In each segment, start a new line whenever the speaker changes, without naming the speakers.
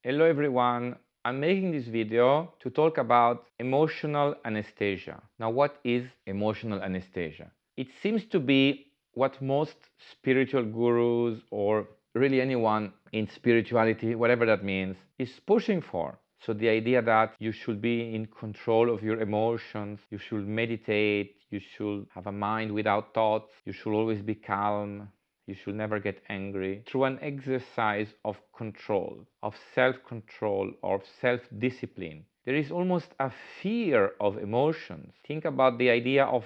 Hello everyone, I'm making this video to talk about emotional anesthesia. Now, what is emotional anesthesia? It seems to be what most spiritual gurus or really anyone in spirituality, whatever that means, is pushing for. So the idea that you should be in control of your emotions, you should meditate, you should have a mind without thoughts, you should always be calm, you should never get angry, through an exercise of control, of self-control, or self-discipline. There is almost a fear of emotions. Think about the idea of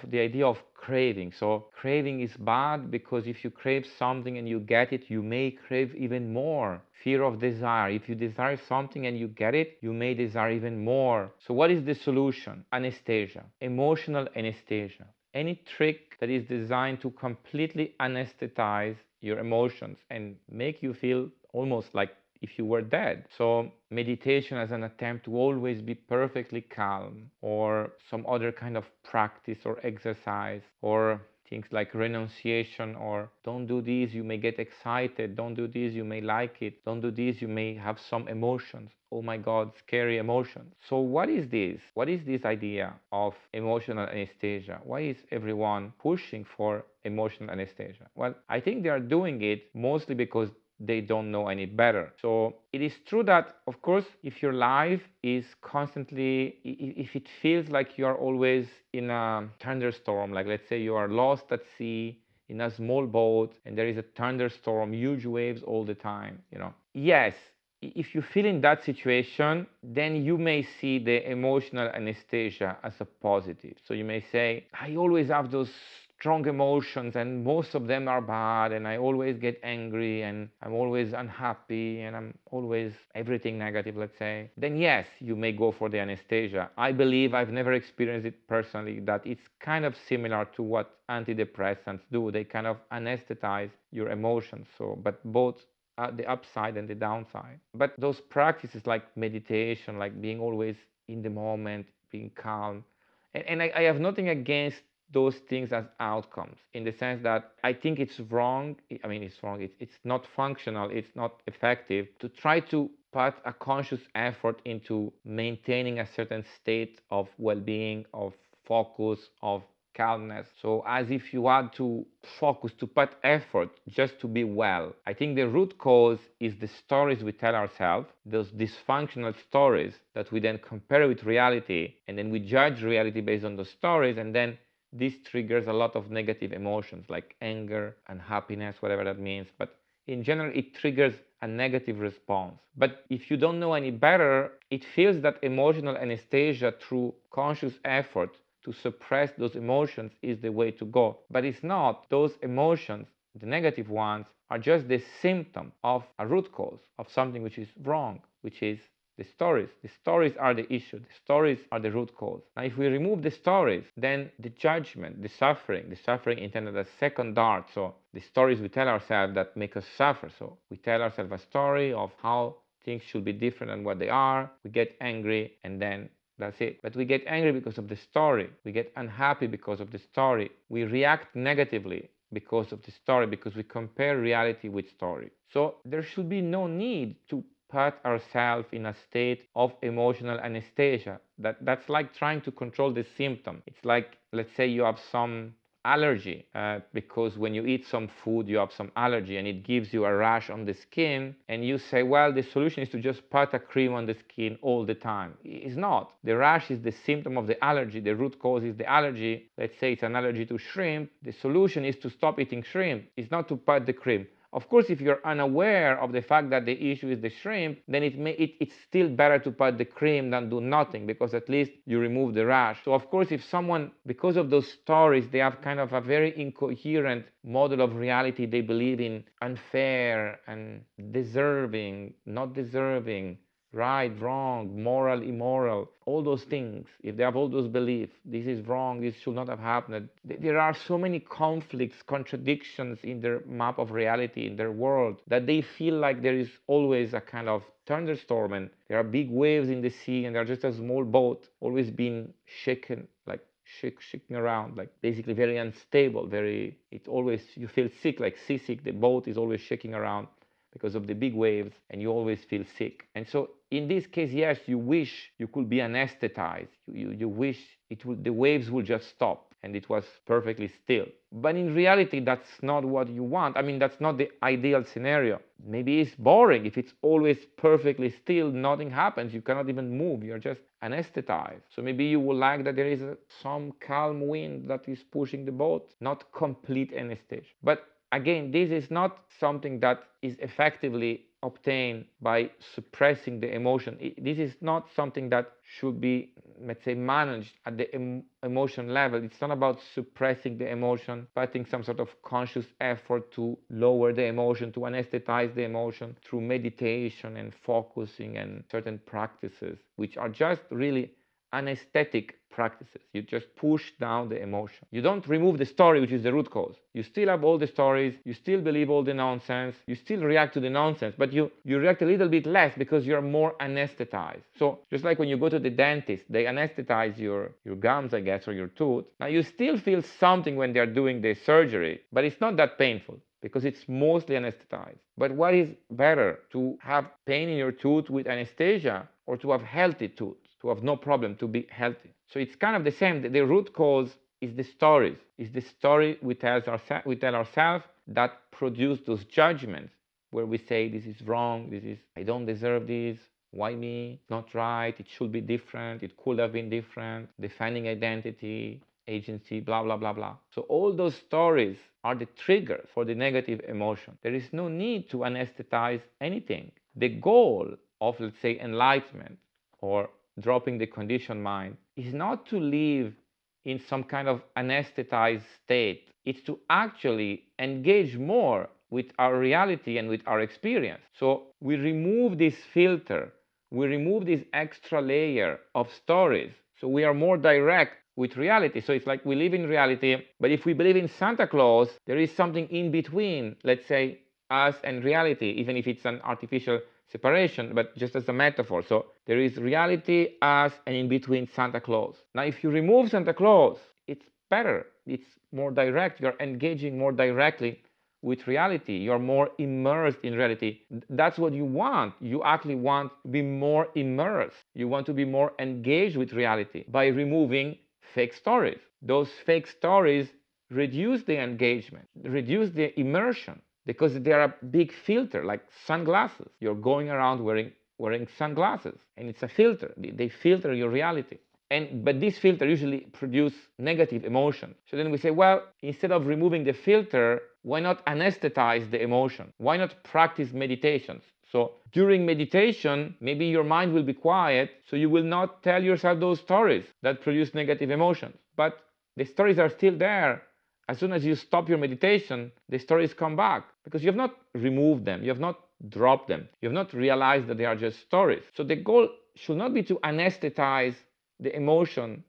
craving. So craving is bad because if you crave something and you get it, you may crave even more. Fear of desire. If you desire something and you get it, you may desire even more. So what is the solution? Anesthesia, emotional anesthesia. Any trick that is designed to completely anesthetize your emotions and make you feel almost like if you were dead. So meditation as an attempt to always be perfectly calm, or some other kind of practice or exercise, or things like renunciation, or don't do this, you may get excited, don't do this, you may like it, don't do this, you may have some emotions. Oh my God, scary emotions. So what is this? What is this idea of emotional anesthesia? Why is everyone pushing for emotional anesthesia? Well, I think they are doing it mostly because they don't know any better. So it is true that, of course, if your life is constantly, if it feels like you are always in a thunderstorm, like let's say you are lost at sea in a small boat and there is a thunderstorm, huge waves all the time, yes, if you feel in that situation, then you may see the emotional anesthesia as a positive. So you may say, I always have those strong emotions and most of them are bad, and I always get angry and I'm always unhappy and I'm always everything negative, let's say. Then yes, you may go for the anesthesia. I believe, I've never experienced it personally, that it's kind of similar to what antidepressants do. They kind of anesthetize your emotions. So, but both the upside and the downside. But those practices like meditation, like being always in the moment, being calm, and I have nothing against those things as outcomes, in the sense that I think it's wrong. I mean, it's wrong. It's not functional. It's not effective to try to put a conscious effort into maintaining a certain state of well-being, of focus, of calmness. So as if you had to focus, to put effort just to be well. I think the root cause is the stories we tell ourselves, those dysfunctional stories that we then compare with reality, and then we judge reality based on those stories, and then this triggers a lot of negative emotions like anger, unhappiness, whatever that means. But in general, it triggers a negative response. But if you don't know any better, it feels that emotional anesthesia through conscious effort to suppress those emotions is the way to go. But it's not. Those emotions, the negative ones, are just the symptom of a root cause of something which is wrong, which is the stories. The stories are the issue. The stories are the root cause. Now, if we remove the stories, then the judgment, the suffering intended as second dart. So the stories we tell ourselves that make us suffer. So we tell ourselves a story of how things should be different than what they are. We get angry, and then that's it. But we get angry because of the story. We get unhappy because of the story. We react negatively because of the story, because we compare reality with story. So there should be no need to put ourselves in a state of emotional anesthesia. That's like trying to control the symptom. It's like, let's say you have some allergy, because when you eat some food you have some allergy and it gives you a rash on the skin, and you say, well, the solution is to just put a cream on the skin all the time. It's not. The rash is the symptom of the allergy. The root cause is the allergy. Let's say it's an allergy to shrimp. The solution is to stop eating shrimp. It's not to put the cream. Of course, if you're unaware of the fact that the issue is the shrimp, then it's still better to put the cream than do nothing, because at least you remove the rash. So of course, if someone, because of those stories, they have kind of a very incoherent model of reality, they believe in unfair and deserving, not deserving, right, wrong, moral, immoral, all those things. If they have all those beliefs, this is wrong, this should not have happened. There are so many conflicts, contradictions in their map of reality, in their world, that they feel like there is always a kind of thunderstorm and there are big waves in the sea and they're just a small boat always being shaken, like shaking around, like basically very unstable, very, it always, you feel sick, like seasick, the boat is always shaking around. because of the big waves, and you always feel sick. And so in this case, yes, you wish you could be anesthetized. You wish the waves would just stop and it was perfectly still. But in reality, that's not what you want. I mean, that's not the ideal scenario. Maybe it's boring if it's always perfectly still, nothing happens, you cannot even move, you're just anesthetized. So maybe you would like that there is some calm wind that is pushing the boat, not complete anesthesia. But again, this is not something that is effectively obtained by suppressing the emotion. This is not something that should be, let's say, managed at the emotion level. It's not about suppressing the emotion, putting some sort of conscious effort to lower the emotion, to anesthetize the emotion through meditation and focusing and certain practices, which are just really anesthetic practices. You just push down the emotion. You don't remove the story, which is the root cause. You still have all the stories, you still believe all the nonsense, you still react to the nonsense, but you react a little bit less because you're more anesthetized. So just like when you go to the dentist, they anesthetize your gums, I guess, or your tooth. Now you still feel something when they're doing the surgery, but it's not that painful because it's mostly anesthetized. But what is better, to have pain in your tooth with anesthesia or to have healthy tooth? To have no problem, to be healthy. So it's kind of the same. The root cause is the stories. It's the story we tell ourselves that produce those judgments where we say this is wrong, I don't deserve this, why me, it's not right, it should be different, it could have been different, defining identity, agency, blah, blah, blah, blah. So all those stories are the trigger for the negative emotion. There is no need to anesthetize anything. The goal of, let's say, enlightenment or dropping the conditioned mind is not to live in some kind of anesthetized state. It's to actually engage more with our reality and with our experience. So we remove this filter, we remove this extra layer of stories. So we are more direct with reality. So it's like we live in reality, but if we believe in Santa Claus, there is something in between, let's say, us and reality, even if it's an artificial separation, but just as a metaphor. So there is reality, us, and in between Santa Claus. Now, if you remove Santa Claus, it's better. It's more direct. You're engaging more directly with reality. You're more immersed in reality. That's what you want. You actually want to be more immersed. You want to be more engaged with reality by removing fake stories. Those fake stories reduce the engagement, reduce the immersion, because they are a big filter, like sunglasses. You're going around wearing sunglasses, and it's a filter. They filter your reality. But this filter usually produce negative emotion. So then we say, well, instead of removing the filter, why not anesthetize the emotion? Why not practice meditations? So during meditation, maybe your mind will be quiet, so you will not tell yourself those stories that produce negative emotions. But the stories are still there. As soon as you stop your meditation, the stories come back because you have not removed them, you have not dropped them, you have not realized that they are just stories. So the goal should not be to anesthetize the emotion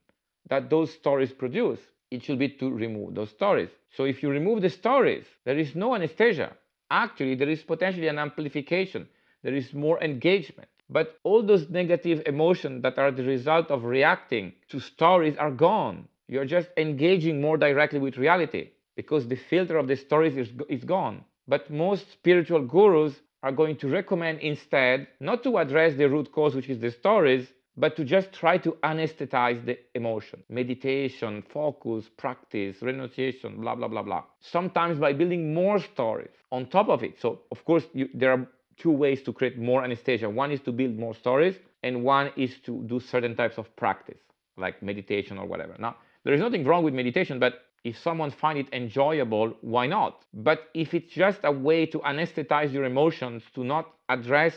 that those stories produce. It should be to remove those stories. So if you remove the stories, there is no anesthesia. Actually, there is potentially an amplification. There is more engagement. But all those negative emotions that are the result of reacting to stories are gone. You're just engaging more directly with reality because the filter of the stories is gone. But most spiritual gurus are going to recommend instead not to address the root cause, which is the stories, but to just try to anesthetize the emotion. Meditation, focus, practice, renunciation, blah, blah, blah, blah. Sometimes by building more stories on top of it. So, of course, there are two ways to create more anesthesia. One is to build more stories, and one is to do certain types of practice, like meditation or whatever. Now, there is nothing wrong with meditation, but if someone finds it enjoyable, why not? But if it's just a way to anesthetize your emotions, to not address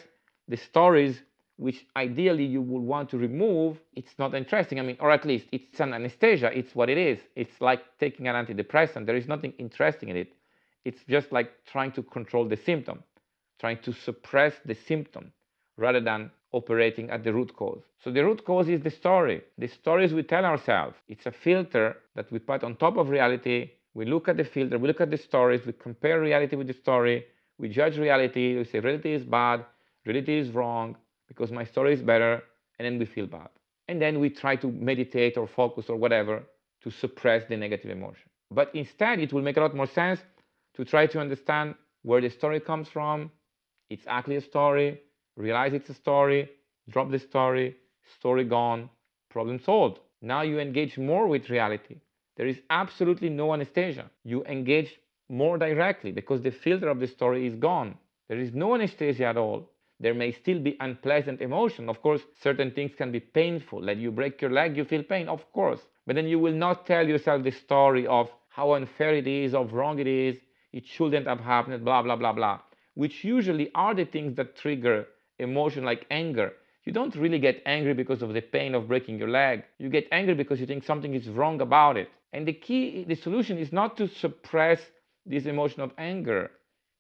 the stories which ideally you would want to remove, it's not interesting. I mean, or at least it's an anesthesia, it's what it is. It's like taking an antidepressant. There is nothing interesting in it. It's just like trying to control the symptom, trying to suppress the symptom rather than operating at the root cause. So the root cause is the story. The stories we tell ourselves. It's a filter that we put on top of reality. We look at the filter, we look at the stories, we compare reality with the story, we judge reality, we say reality is bad, reality is wrong, because my story is better, and then we feel bad. And then we try to meditate or focus or whatever to suppress the negative emotion. But instead, it will make a lot more sense to try to understand where the story comes from, It's actually a story, realize it's a story, drop the story gone, problem solved. Now you engage more with reality. There is absolutely no anesthesia. You engage more directly because the filter of the story is gone. There is no anesthesia at all. There may still be unpleasant emotion. Of course, certain things can be painful. Like you break your leg, you feel pain, of course. But then you will not tell yourself the story of how unfair it is, of wrong it is, it shouldn't have happened, blah, blah, blah, blah, which usually are the things that trigger emotion like anger. You don't really get angry because of the pain of breaking your leg. You get angry because you think something is wrong about it. And the solution is not to suppress this emotion of anger,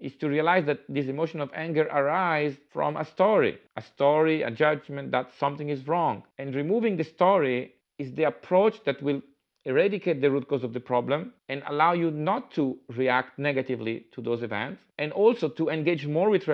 is to realize that this emotion of anger arises from a story, a judgment that something is wrong. And removing the story is the approach that will eradicate the root cause of the problem and allow you not to react negatively to those events, and also to engage more with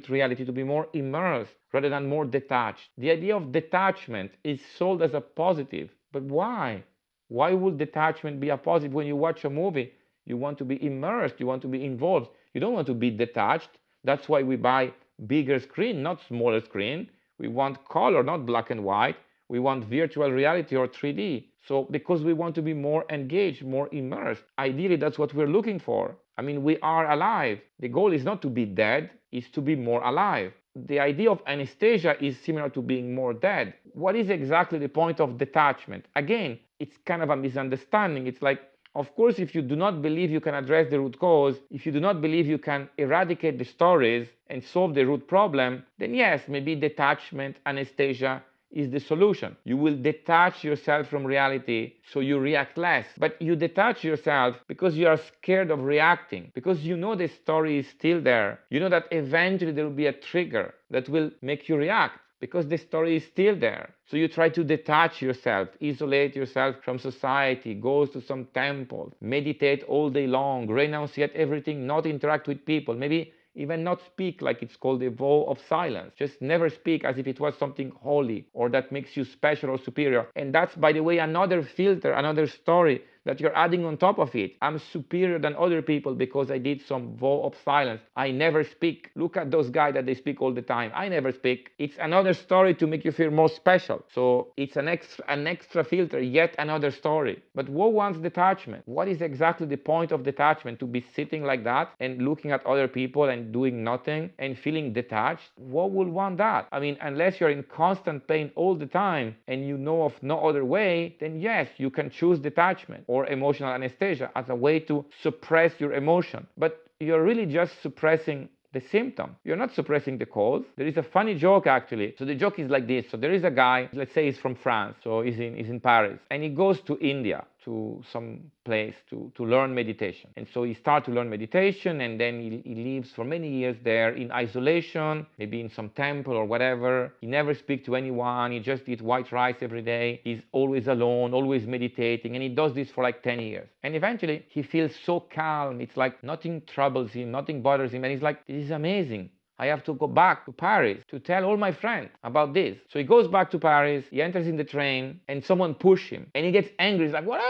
reality, to be more immersed rather than more detached. The idea of detachment is sold as a positive, but why? Why would detachment be a positive? When you watch a movie, you want to be immersed, you want to be involved. You don't want to be detached. That's why we buy bigger screen, not smaller screen. We want color, not black and white. We want virtual reality or 3D. So because we want to be more engaged, more immersed. Ideally, that's what we're looking for. I mean, we are alive. The goal is not to be dead, it's to be more alive. The idea of anesthesia is similar to being more dead. What is exactly the point of detachment? Again, it's kind of a misunderstanding. It's like, of course, if you do not believe you can address the root cause, if you do not believe you can eradicate the stories and solve the root problem, then yes, maybe detachment, anesthesia is the solution. You will detach yourself from reality so you react less. But you detach yourself because you are scared of reacting, because you know the story is still there. You know that eventually there will be a trigger that will make you react, because the story is still there. So you try to detach yourself, isolate yourself from society, go to some temple, meditate all day long, renunciate everything, not interact with people, maybe even not speak, like it's called a vow of silence. Just never speak as if it was something holy or that makes you special or superior. And that's, by the way, another filter, another story that you're adding on top of it. I'm superior than other people because I did some vow of silence. I never speak. Look at those guys that they speak all the time. I never speak. It's another story to make you feel more special. So it's an extra filter, yet another story. But who wants detachment? What is exactly the point of detachment? To be sitting like that and looking at other people and doing nothing and feeling detached? Who would want that? I mean, unless you're in constant pain all the time and you know of no other way, then yes, you can choose detachment or emotional anesthesia as a way to suppress your emotion. But you're really just suppressing the symptom. You're not suppressing the cause. There is a funny joke actually. So the joke is like this. So there is a guy, let's say he's from France, so he's in Paris, and he goes to India, to some place to learn meditation. And so he starts to learn meditation, and then he lives for many years there in isolation, maybe in some temple or whatever. He never speaks to anyone. He just eats white rice every day. He's always alone, always meditating, and he does this for like 10 years. And eventually he feels so calm. It's like nothing troubles him, nothing bothers him, and he's like, this is amazing. I have to go back to Paris to tell all my friends about this. So he goes back to Paris, he enters in the train, and someone pushes him. And he gets angry. He's like, what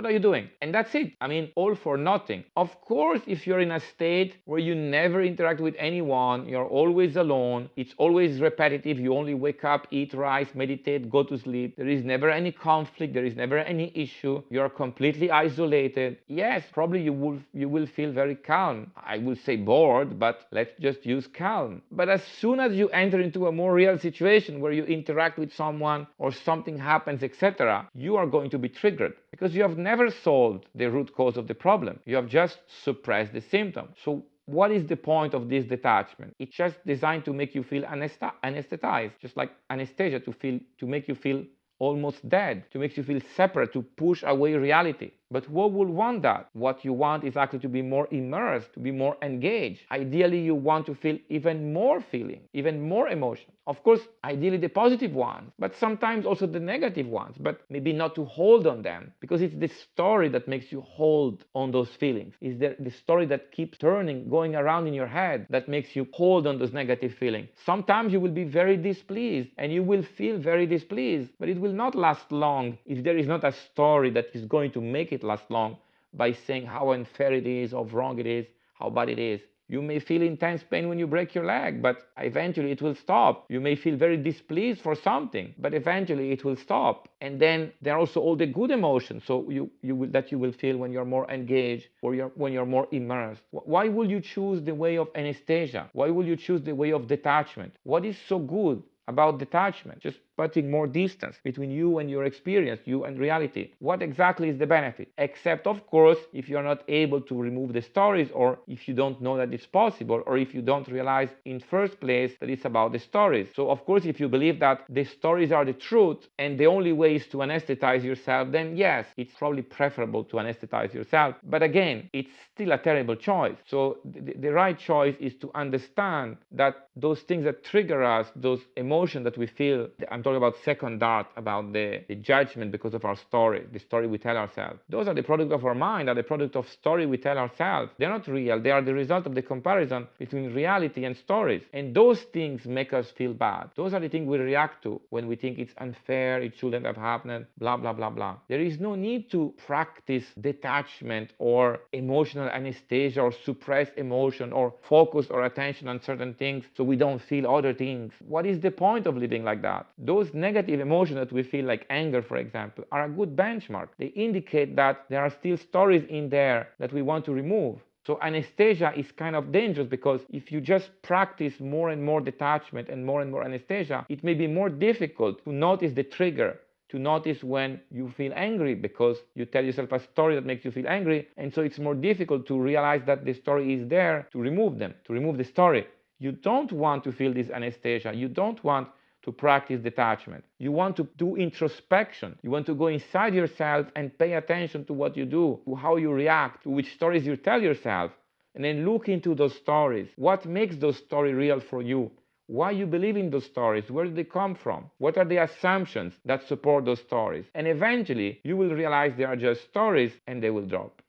are you doing? And that's it. I mean, all for nothing. Of course, if you're in a state where you never interact with anyone, you're always alone, it's always repetitive, you only wake up, eat rice, meditate, go to sleep, there is never any conflict, there is never any issue, you're completely isolated. Yes, probably you will feel very calm. I will say bored, but let's just use calm. But as soon as you enter into a more real situation where you interact with someone or something happens, etc., you are going to be triggered because you have never solved the root cause of the problem. You have just suppressed the symptom. So what is the point of this detachment? It's just designed to make you feel anesthetized, just like anesthesia, to make you feel almost dead, to make you feel separate, to push away reality. But who will want that? What you want is actually to be more immersed, to be more engaged. Ideally, you want to feel even more feeling, even more emotion. Of course, ideally the positive ones, but sometimes also the negative ones, but maybe not to hold on them, because it's the story that makes you hold on those feelings. It's the story that keeps turning, going around in your head, that makes you hold on those negative feelings. Sometimes you will be very displeased, and you will feel very displeased, but it will not last long if there is not a story that is going to make it last long by saying how unfair it is, how wrong it is, how bad it is. You may feel intense pain when you break your leg, but eventually it will stop. You may feel very displeased for something, but eventually it will stop. And then there are also all the good emotions, so that you will feel when you're more engaged or when you're more immersed. Why will you choose the way of anesthesia? Why will you choose the way of detachment? What is so good about detachment? Just putting more distance between you and your experience, you and reality. What exactly is the benefit? Except, of course, if you're not able to remove the stories, or if you don't know that it's possible, or if you don't realize in first place that it's about the stories. So, of course, if you believe that the stories are the truth and the only way is to anesthetize yourself, then yes, it's probably preferable to anesthetize yourself. But again, it's still a terrible choice. So the right choice is to understand that those things that trigger us, those emotions that we feel, I'm talking about second dart, about the judgment because of our story, the story we tell ourselves. Those are the product of our mind, are the product of story we tell ourselves. They're not real. They are the result of the comparison between reality and stories. And those things make us feel bad. Those are the things we react to when we think it's unfair, it shouldn't have happened, blah, blah, blah, blah. There is no need to practice detachment or emotional anesthesia or suppress emotion or focus our attention on certain things so we don't feel other things. What is the point of living like that? Those negative emotions that we feel, like anger, for example, are a good benchmark. They indicate that there are still stories in there that we want to remove. So anesthesia is kind of dangerous, because if you just practice more and more detachment and more anesthesia, it may be more difficult to notice the trigger, to notice when you feel angry because you tell yourself a story that makes you feel angry, and so it's more difficult to realize that the story is there, to remove the story. You don't want to feel this anesthesia. You don't want to practice detachment. You want to do introspection. You want to go inside yourself and pay attention to what you do, to how you react, to which stories you tell yourself, and then look into those stories. What makes those stories real for you? Why you believe in those stories? Where do they come from? What are the assumptions that support those stories? And eventually, you will realize they are just stories, and they will drop.